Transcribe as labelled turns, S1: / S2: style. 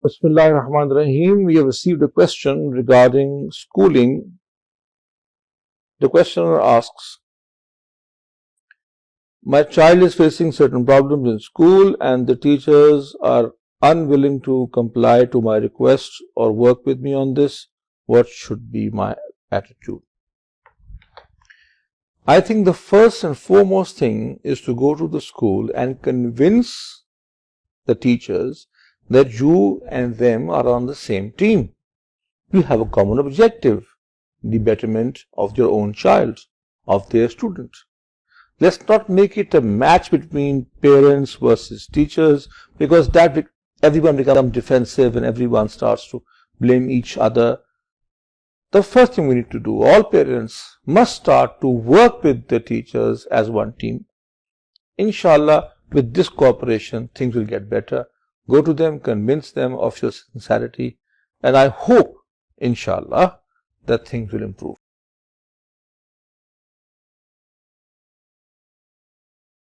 S1: Bismillahirrahmanirrahim. We have received a question regarding schooling. The questioner asks, my child is facing certain problems in school and the teachers are unwilling to comply to my requests or work with me on this. What should be my attitude? I think the first and foremost thing is to go to the school and convince the teachers that you and them are on the same team. You have a common objective, the betterment of your own child, of their student. Let's not make it a match between parents versus teachers, because that everyone becomes defensive and everyone starts to blame each other. The first thing we need to do, all parents must start to work with the teachers as one team. Inshallah, with this cooperation, things will get better. Go to them, convince them of your sincerity, and I hope, inshallah, that things will improve.